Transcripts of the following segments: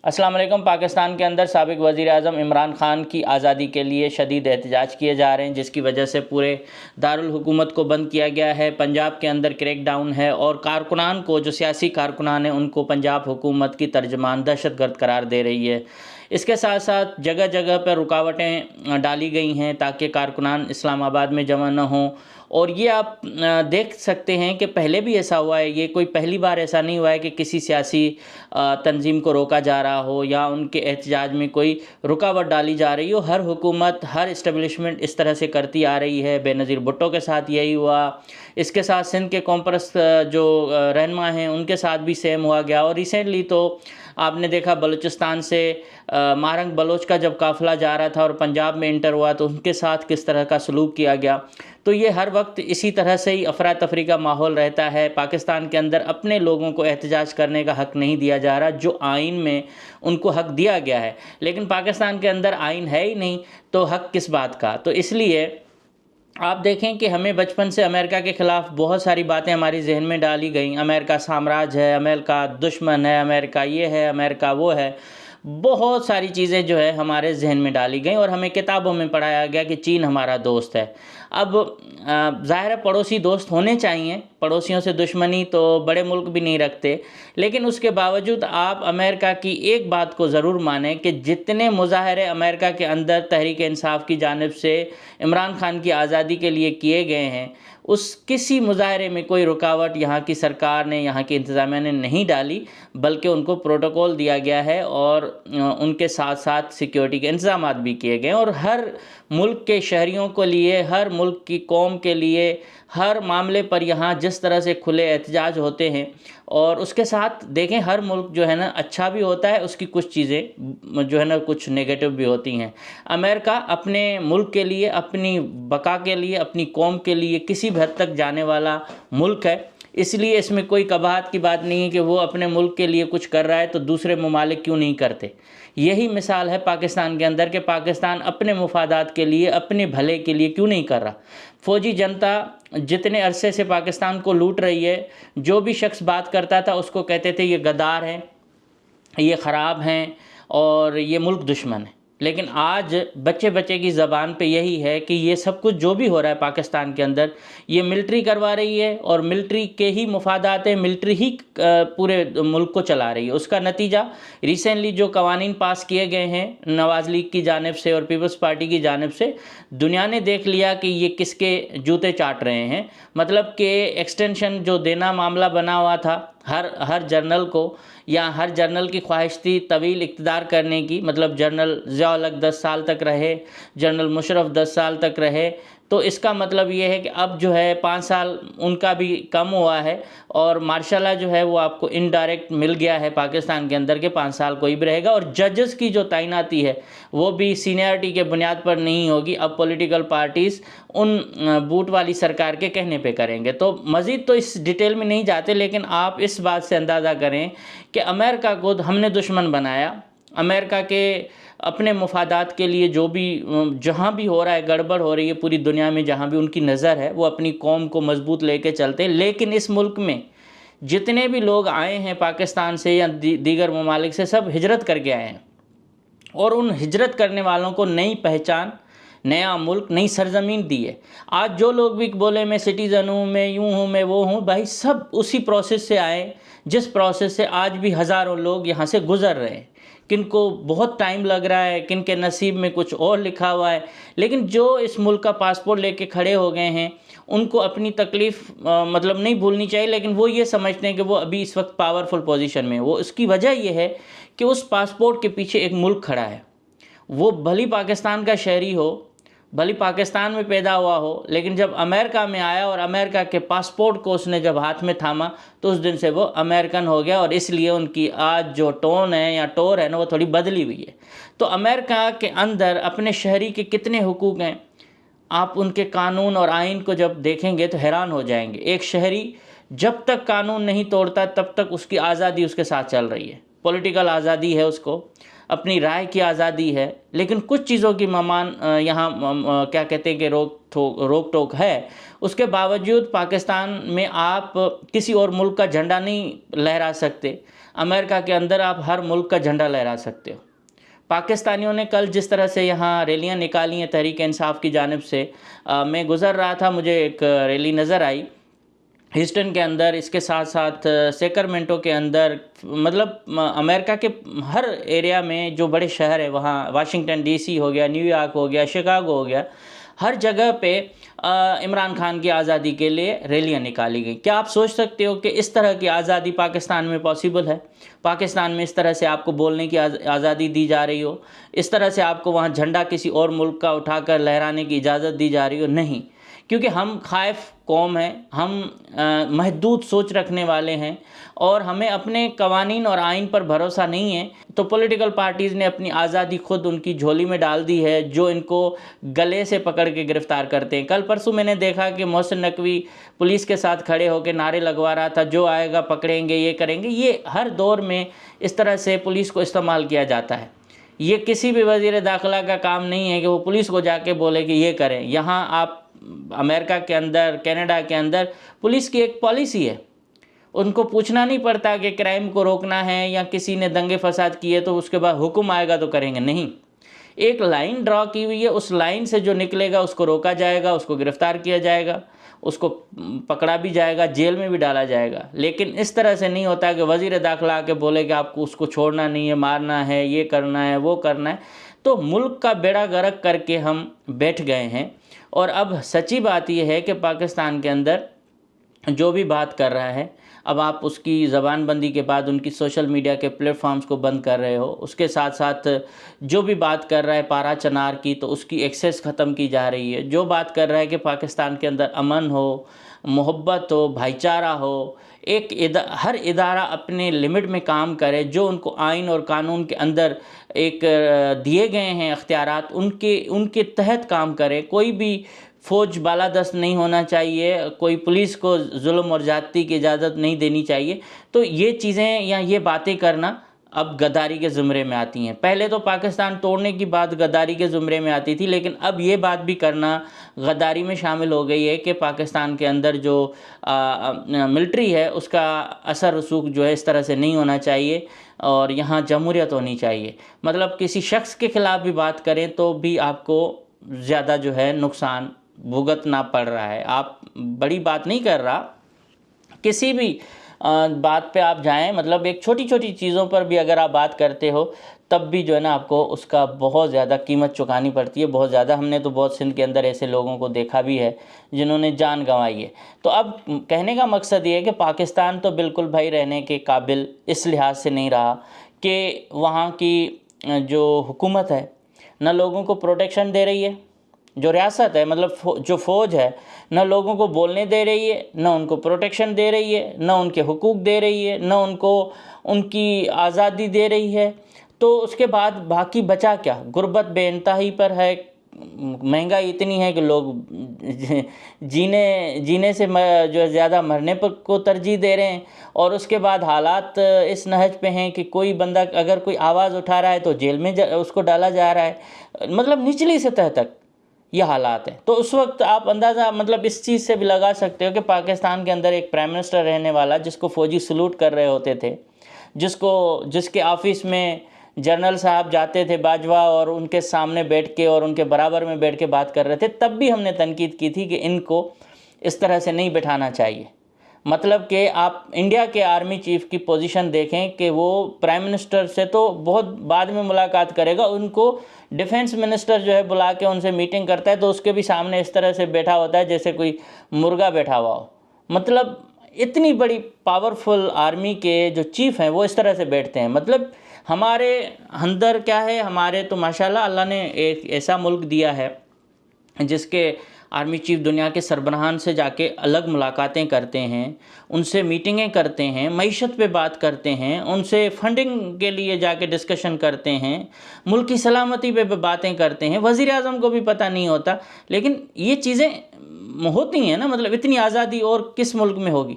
अस्सलाम वालेकुम। पाकिस्तान के अंदर साबिक़ वज़ीर आज़म इमरान ख़ान की आज़ादी के लिए शदीद एहतजाज किए जा रहे हैं, जिसकी वजह से पूरे दारुल हुकूमत को बंद किया गया है। पंजाब के अंदर क्रैकडाउन है और कारकुनान को, जो सियासी कारकुनान हैं, उनको पंजाब हुकूमत की तर्जमान दहशतगर्द करार दे रही है। इसके साथ साथ जगह जगह पर रुकावटें डाली गई हैं ताकि कारकुनान इस्लामाबाद में जमा न हों। और ये आप देख सकते हैं कि पहले भी ऐसा हुआ है, ये कोई पहली बार ऐसा नहीं हुआ है कि किसी सियासी तंजीम को रोका जा रहा हो या उनके एहतजाज में कोई रुकावट डाली जा रही हो। हर हुकूमत, हर इस्टेब्लिशमेंट इस तरह से करती आ रही है। बेनज़ीर भुट्टो के साथ यही हुआ, इसके साथ सिंध के कॉमपर्स जो रहनुमा हैं उनके साथ भी सेम हुआ गया। और रिसेंटली तो आपने देखा बलूचिस्तान से मारंग बलोच का जब काफ़िला जा रहा था और पंजाब में इंटर हुआ तो उनके साथ किस तरह का सलूक किया गया। तो ये हर वक्त इसी तरह से ही अफरा तफरी का माहौल रहता है। पाकिस्तान के अंदर अपने लोगों को एहतजाज करने का हक़ नहीं दिया जा रहा, जो आइन में उनको हक़ दिया गया है। लेकिन पाकिस्तान के अंदर आइन है ही नहीं, तो हक़ किस बात का। तो इसलिए आप देखें कि हमें बचपन से अमेरिका के ख़िलाफ़ बहुत सारी बातें हमारी जहन में डाली गई। अमेरिका साम्राज्य है, अमेरिका दुश्मन है, अमेरिका ये है, अमेरिका वो है। बहुत सारी चीज़ें जो है हमारे जहन में डाली गई और हमें किताबों में पढ़ाया गया कि चीन हमारा दोस्त है। अब ज़ाहिर है पड़ोसी दोस्त होने चाहिए, पड़ोसियों से दुश्मनी तो बड़े मुल्क भी नहीं रखते। लेकिन उसके बावजूद आप अमेरिका की एक बात को ज़रूर मानें कि जितने मुज़ाहरे अमेरिका के अंदर तहरीक इंसाफ की जानिब से इमरान ख़ान की आज़ादी के लिए किए गए हैं, उस किसी मुज़ाहरे में कोई रुकावट यहाँ की सरकार ने, यहाँ की इंतज़ामिया ने नहीं डाली, बल्कि उनको प्रोटोकॉल दिया गया है और उनके साथ साथ सिक्योरिटी के इंतज़ामात भी किए गए हैं। और हर मुल्क के शहरियों को लिए, हर मुल्क की कौम के लिए, हर मामले पर यहाँ जिस तरह से खुले एहतजाज होते हैं, और उसके साथ देखें हर मुल्क जो है ना अच्छा भी होता है, उसकी कुछ चीज़ें जो है ना कुछ नेगेटिव भी होती हैं। अमेरिका अपने मुल्क के लिए, अपनी बका के लिए, अपनी कौम के लिए किसी भी हद तक जाने वाला मुल्क है। इसलिए इसमें कोई कबाहत की बात नहीं है कि वो अपने मुल्क के लिए कुछ कर रहा है तो दूसरे ममालिक क्यों नहीं करते। यही मिसाल है पाकिस्तान के अंदर कि पाकिस्तान अपने मुफादात के लिए, अपने भले के लिए क्यों नहीं कर रहा। फ़ौजी जनता जितने अरसे से पाकिस्तान को लूट रही है, जो भी शख्स बात करता था उसको कहते थे ये गद्दार हैं, ये ख़राब हैं और ये मुल्क दुश्मन है। लेकिन आज बच्चे बच्चे की ज़बान पे यही है कि ये सब कुछ जो भी हो रहा है पाकिस्तान के अंदर, ये मिलिट्री करवा रही है और मिलिट्री के ही मुफादात है, मिलिट्री ही पूरे मुल्क को चला रही है। उसका नतीजा रिसेंटली जो कवानीन पास किए गए हैं नवाज़ लीग की जानिब से और पीपल्स पार्टी की जानिब से, दुनिया ने देख लिया कि ये किसके जूते चाट रहे हैं। मतलब कि एक्सटेंशन जो देना मामला बना हुआ था हर जर्नल को, या हर जर्नल की ख्वाहिश थी तवील इक़्तिदार करने की, मतलब जनरल ज़िया-उल हक 10 साल तक रहे, जनरल मुशर्रफ 10 साल तक रहे। तो इसका मतलब ये है कि अब जो है 5 साल उनका भी कम हुआ है और मार्शल लॉ जो है वो आपको इनडायरेक्ट मिल गया है पाकिस्तान के अंदर के 5 साल कोई भी रहेगा। और जजेस की जो तैनाती है वो भी सीनियरिटी के बुनियाद पर नहीं होगी। अब पॉलिटिकल पार्टीज़ उन बूट वाली सरकार के कहने पे करेंगे। तो मज़ीद तो इस डिटेल में नहीं जाते, लेकिन आप इस बात से अंदाज़ा करें कि अमेरिका को हमने दुश्मन बनाया। अमेरिका के अपने मुफादात के लिए जो भी जहाँ भी हो रहा है, गड़बड़ हो रही है पूरी दुनिया में, जहाँ भी उनकी नज़र है वो अपनी कौम को मजबूत लेके चलते हैं। लेकिन इस मुल्क में जितने भी लोग आए हैं पाकिस्तान से या दीगर ममालिक से, सब हिजरत करके आए हैं और उन हिजरत करने वालों को नई पहचान, नया मुल्क, नई सरजमीन दी है। आज जो लोग भी बोले मैं सिटीज़न हूँ, मैं यूँ हूँ, मैं वो हूँ, भाई सब उसी प्रोसेस से आए जिस प्रोसेस से आज भी हज़ारों लोग यहाँ से गुज़र रहे हैं। किनको बहुत टाइम लग रहा है, किन के नसीब में कुछ और लिखा हुआ है, लेकिन जो इस मुल्क का पासपोर्ट लेके खड़े हो गए हैं उनको अपनी तकलीफ़ मतलब नहीं भूलनी चाहिए। लेकिन वो ये समझते हैं कि वो अभी इस वक्त पावरफुल पोजीशन में, वो उसकी वजह ये है कि उस पासपोर्ट के पीछे एक मुल्क खड़ा है। वो भली पाकिस्तान का शहरी हो, भली पाकिस्तान में पैदा हुआ हो, लेकिन जब अमेरिका में आया और अमेरिका के पासपोर्ट को उसने जब हाथ में थामा तो उस दिन से वो अमेरिकन हो गया। और इसलिए उनकी आज जो टोन है या टोर है ना वो थोड़ी बदली हुई है। तो अमेरिका के अंदर अपने शहरी के कितने हुकूक हैं, आप उनके कानून और आइन को जब देखेंगे तो हैरान हो जाएंगे। एक शहरी जब तक कानून नहीं तोड़ता तब तक उसकी आज़ादी उसके साथ चल रही है। पॉलिटिकल आज़ादी है उसको, अपनी राय की आज़ादी है, लेकिन कुछ चीज़ों की यहाँ क्या कहते हैं कि रोक टोक है। उसके बावजूद पाकिस्तान में आप किसी और मुल्क का झंडा नहीं लहरा सकते। अमेरिका के अंदर आप हर मुल्क का झंडा लहरा सकते हो। पाकिस्तानियों ने कल जिस तरह से यहाँ रैलियाँ निकाली हैं तहरीक इंसाफ की जानिब से, मैं गुज़र रहा था, मुझे एक रैली नज़र आई ह्यूस्टन के अंदर, इसके साथ साथ सेक्रमेंटो के अंदर, मतलब अमेरिका के हर एरिया में जो बड़े शहर है वहाँ, वाशिंगटन डीसी हो गया, न्यूयॉर्क हो गया, शिकागो हो गया, हर जगह पे इमरान खान की आज़ादी के लिए रैलियाँ निकाली गई। क्या आप सोच सकते हो कि इस तरह की आज़ादी पाकिस्तान में पॉसिबल है? पाकिस्तान में इस तरह से आपको बोलने की आज़ादी दी जा रही हो, इस तरह से आपको वहाँ झंडा किसी और मुल्क का उठाकर लहराने की इजाज़त दी जा रही हो? नहीं, क्योंकि हम खाइफ कौम हैं, हम महदूद सोच रखने वाले हैं और हमें अपने कवानीन और आइन पर भरोसा नहीं है। तो पॉलिटिकल पार्टीज़ ने अपनी आज़ादी खुद उनकी झोली में डाल दी है, जो इनको गले से पकड़ के गिरफ़्तार करते हैं। कल परसों मैंने देखा कि मोहसिन नकवी पुलिस के साथ खड़े होकर नारे लगवा रहा था, जो आएगा पकड़ेंगे, ये करेंगे। ये हर दौर में इस तरह से पुलिस को इस्तेमाल किया जाता है। ये किसी भी वज़ीर दाखिला का काम नहीं है कि वो पुलिस को जाके बोले कि ये करें। यहाँ आप अमेरिका के अंदर, कनाडा के अंदर पुलिस की एक पॉलिसी है, उनको पूछना नहीं पड़ता कि क्राइम को रोकना है या किसी ने दंगे फसाद किए तो उसके बाद हुक्म आएगा तो करेंगे। नहीं, एक लाइन ड्रॉ की हुई है, उस लाइन से जो निकलेगा उसको रोका जाएगा, उसको गिरफ़्तार किया जाएगा, उसको पकड़ा भी जाएगा, जेल में भी डाला जाएगा। लेकिन इस तरह से नहीं होता कि वज़ीर दाखिला आके बोले कि आपको उसको छोड़ना नहीं है, मारना है, ये करना है, वो करना है। तो मुल्क का बेड़ा गर्क करके हम बैठ गए हैं। और अब सच्ची बात यह है कि पाकिस्तान के अंदर जो भी बात कर रहा है, अब आप उसकी ज़बानबंदी के बाद उनकी सोशल मीडिया के प्लेटफॉर्म्स को बंद कर रहे हो। उसके साथ साथ जो भी बात कर रहा है पारा चनार की, तो उसकी एक्सेस ख़त्म की जा रही है। जो बात कर रहा है कि पाकिस्तान के अंदर अमन हो, मोहब्बत हो, भाईचारा हो, हर इदारा अपने लिमिट में काम करे, जो उनको आइन और कानून के अंदर एक दिए गए हैं अख्तियारात, उनके तहत काम करे। कोई भी फ़ौज बालादस्त नहीं होना चाहिए, कोई पुलिस को जुल्म और ज़्यादती की इजाज़त नहीं देनी चाहिए। तो ये चीज़ें या ये बातें करना अब गद्दारी के ज़ुमरे में आती हैं। पहले तो पाकिस्तान तोड़ने की बात गद्दारी के ज़ुमरे में आती थी, लेकिन अब ये बात भी करना गद्दारी में शामिल हो गई है कि पाकिस्तान के अंदर जो मिलिट्री है उसका असर रसूख जो है इस तरह से नहीं होना चाहिए और यहाँ जमहूरियत होनी चाहिए। मतलब किसी शख्स के ख़िलाफ़ भी बात करें तो भी आपको ज़्यादा जो है नुकसान भुगतना पड़ रहा है। आप बड़ी बात नहीं कर रहा, किसी भी बात पे आप जाएं, मतलब एक छोटी छोटी चीज़ों पर भी अगर आप बात करते हो तब भी जो है ना आपको उसका बहुत ज़्यादा कीमत चुकानी पड़ती है, बहुत ज़्यादा। हमने तो बहुत सिंध के अंदर ऐसे लोगों को देखा भी है जिन्होंने जान गंवाई है। तो अब कहने का मकसद ये है कि पाकिस्तान तो बिल्कुल भाई रहने के काबिल इस लिहाज से नहीं रहा कि वहाँ की जो हुकूमत है न लोगों को प्रोटेक्शन दे रही है, जो रियासत है मतलब जो फ़ौज है न लोगों को बोलने दे रही है, न उनको प्रोटेक्शन दे रही है, न उनके हुकूक दे रही है, न उनको उनकी आज़ादी दे रही है। तो उसके बाद बाकी बचा क्या? गुर्बत बेइंतहाई पर है, महंगाई इतनी है कि लोग जीने से जो ज़्यादा मरने पर को तरजीह दे रहे हैं। और उसके बाद हालात इस नहज पे हैं कि कोई बंदा अगर कोई आवाज़ उठा रहा है तो जेल में उसको डाला जा रहा है। मतलब निचली सतह तक ये हालात है। तो उस वक्त आप अंदाज़ा मतलब इस चीज़ से भी लगा सकते हो कि पाकिस्तान के अंदर एक प्राइम मिनिस्टर रहने वाला जिसको फ़ौजी सलूट कर रहे होते थे, जिसके ऑफिस में जनरल साहब जाते थे बाजवा और उनके सामने बैठ के और उनके बराबर में बैठ के बात कर रहे थे, तब भी हमने तनकीद की थी कि इनको इस तरह से नहीं बिठाना चाहिए। मतलब कि आप इंडिया के आर्मी चीफ़ की पोजीशन देखें कि वो प्राइम मिनिस्टर से तो बहुत बाद में मुलाकात करेगा, उनको डिफेंस मिनिस्टर जो है बुला के उनसे मीटिंग करता है तो उसके भी सामने इस तरह से बैठा होता है जैसे कोई मुर्गा बैठा हुआ हो। मतलब इतनी बड़ी पावरफुल आर्मी के जो चीफ़ हैं वो इस तरह से बैठते हैं। मतलब हमारे अंदर क्या है, हमारे तो माशाल्लाह अल्लाह ने एक ऐसा मुल्क दिया है जिसके आर्मी चीफ दुनिया के सरबराहान से जाके अलग मुलाकातें करते हैं, उनसे मीटिंगें करते हैं, मईशत पे बात करते हैं, उनसे फंडिंग के लिए जाके डिस्कशन करते हैं, मुल्क की सलामती पे बातें करते हैं। वज़ीर आज़म को भी पता नहीं होता, लेकिन ये चीज़ें होती हैं ना। मतलब इतनी आज़ादी और किस मुल्क में होगी?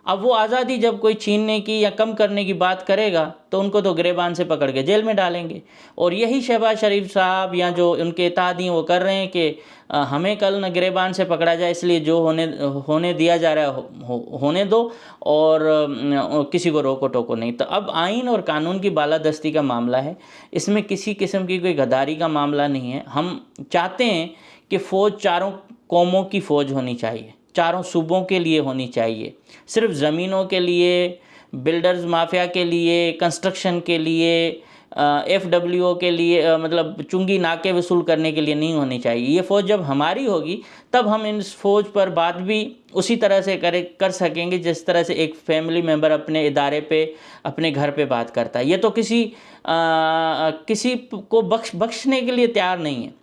अब वो आज़ादी जब कोई छीनने की या कम करने की बात करेगा तो उनको तो गिरेबान से पकड़ के जेल में डालेंगे। और यही शहबाज शरीफ साहब या जो उनके इत्तेहादी वो कर रहे हैं कि हमें कल न गिरेबान से पकड़ा जाए, इसलिए जो होने दिया जा रहा है होने दो, और किसी को रोको टोको नहीं। तो अब आइन और कानून की बालादस्ती का मामला है, इसमें किसी किस्म की कोई गद्दारी का मामला नहीं है। हम चाहते हैं कि फ़ौज चारों कौमों की फ़ौज होनी चाहिए, चारों सूबों के लिए होनी चाहिए। सिर्फ ज़मीनों के लिए, बिल्डर्स माफिया के लिए, कंस्ट्रक्शन के लिए, FWO के लिए, मतलब चुंगी नाके वसूल करने के लिए नहीं होनी चाहिए। ये फ़ौज जब हमारी होगी तब हम इस फ़ौज पर बात भी उसी तरह से कर सकेंगे जिस तरह से एक फैमिली मेम्बर अपने इदारे पे, अपने घर पे बात करता है। ये तो किसी को बख्शने के लिए तैयार नहीं है।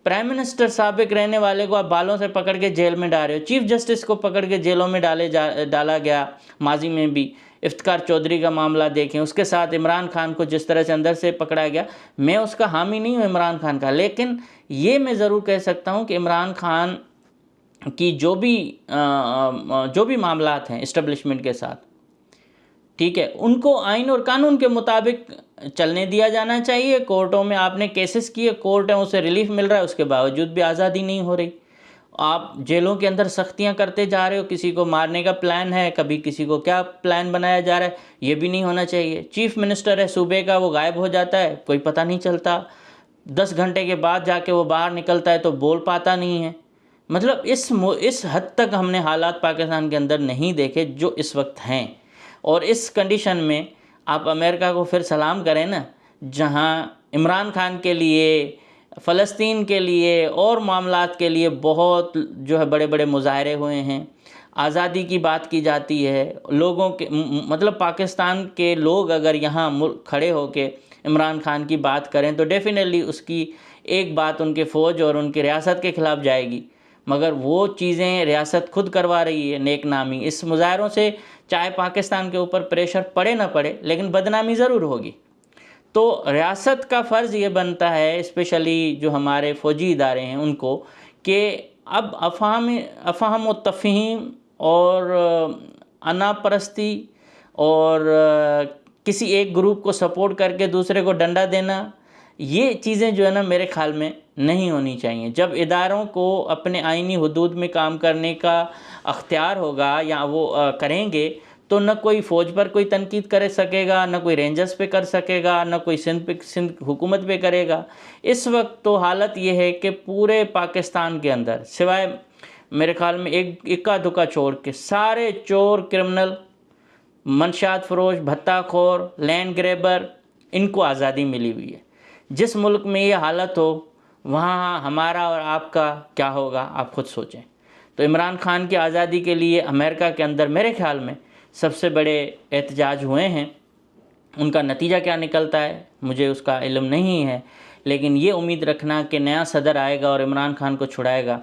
प्राइम मिनिस्टर साबिक रहने वाले को आप बालों से पकड़ के जेल में डाल रहे हो। चीफ जस्टिस को पकड़ के जेलों में डाला गया माजी में भी। इफ्तिकार चौधरी का मामला देखें, उसके साथ इमरान खान को जिस तरह से अंदर से पकड़ा गया। मैं उसका हामी नहीं हूँ इमरान खान का, लेकिन ये मैं ज़रूर कह सकता हूँ कि इमरान खान की जो भी मामलात हैं इस्टेब्लिशमेंट के साथ, ठीक है, उनको आइन और कानून के मुताबिक चलने दिया जाना चाहिए। कोर्टों में आपने केसेस किए, कोर्ट है उसे रिलीफ मिल रहा है, उसके बावजूद भी आज़ादी नहीं हो रही। आप जेलों के अंदर सख्तियां करते जा रहे हो, किसी को मारने का प्लान है, कभी किसी को क्या प्लान बनाया जा रहा है, ये भी नहीं होना चाहिए। चीफ मिनिस्टर है सूबे का, वो गायब हो जाता है, कोई पता नहीं चलता। 10 घंटे के बाद जाके वो बाहर निकलता है तो बोल पाता नहीं है। मतलब इस हद तक हमने हालात पाकिस्तान के अंदर नहीं देखे जो इस वक्त हैं। और इस कंडीशन में आप अमेरिका को फिर सलाम करें ना, जहां इमरान खान के लिए, फ़लस्तीन के लिए और मामलात के लिए बहुत जो है बड़े बड़े मुजाहरे हुए हैं। आज़ादी की बात की जाती है, लोगों के मतलब पाकिस्तान के लोग अगर यहाँ खड़े होके इमरान खान की बात करें तो डेफिनेटली उसकी एक बात उनके फ़ौज और उनकी रियासत के ख़िलाफ़ जाएगी, मगर वो चीज़ें रियासत खुद करवा रही है नेक नामी। इस मुजाहरों से चाहे पाकिस्तान के ऊपर प्रेशर पड़े ना पड़े, लेकिन बदनामी ज़रूर होगी। तो रियासत का फ़र्ज़ ये बनता है, स्पेशली जो हमारे फ़ौजी इदारे हैं उनको, कि अब अफ़ाहम व तफ़हीम और अनापरस्ती और किसी एक ग्रुप को सपोर्ट करके दूसरे को डंडा देना, ये चीज़ें जो है ना मेरे ख़्याल में नहीं होनी चाहिए। जब इदारों को अपने आइनी हुदूद में काम करने का अख्तियार होगा या वो करेंगे तो न कोई फ़ौज पर कोई तनकीद कर सकेगा, न कोई रेंजर्स पे कर सकेगा, न कोई सिंध हुकूमत पे करेगा। इस वक्त तो हालत ये है कि पूरे पाकिस्तान के अंदर सिवाय मेरे ख़्याल में एक इक्का दुक्का छोड़ के सारे चोर, क्रिमिनल, मंशात फरोश, भत्ताखोर, लैंड ग्रैबर, इनको आज़ादी मिली हुई है। जिस मुल्क में ये हालत हो वहाँ हमारा और आपका क्या होगा, आप खुद सोचें। तो इमरान खान की आज़ादी के लिए अमेरिका के अंदर मेरे ख़्याल में सबसे बड़े एहतजाज हुए हैं। उनका नतीजा क्या निकलता है मुझे उसका इल्म नहीं है, लेकिन ये उम्मीद रखना कि नया सदर आएगा और इमरान खान को छुड़ाएगा,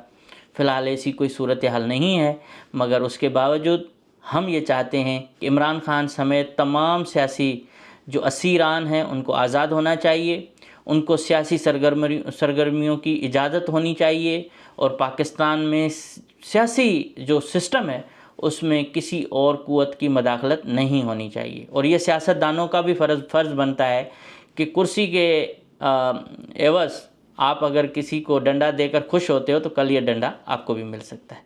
फ़िलहाल ऐसी कोई सूरत हाल नहीं है। मगर उसके बावजूद हम ये चाहते हैं कि इमरान खान समेत तमाम सियासी जो असीरान हैं उनको आज़ाद होना चाहिए, उनको सियासी सरगर्मियों की इजाज़त होनी चाहिए, और पाकिस्तान में सियासी जो सिस्टम है उसमें किसी और क़ुव्वत की मदाखलत नहीं होनी चाहिए। और ये सियासतदानों का भी फ़र्ज़ बनता है कि कुर्सी के एवज़ आप अगर किसी को डंडा देकर खुश होते हो तो कल ये डंडा आपको भी मिल सकता है।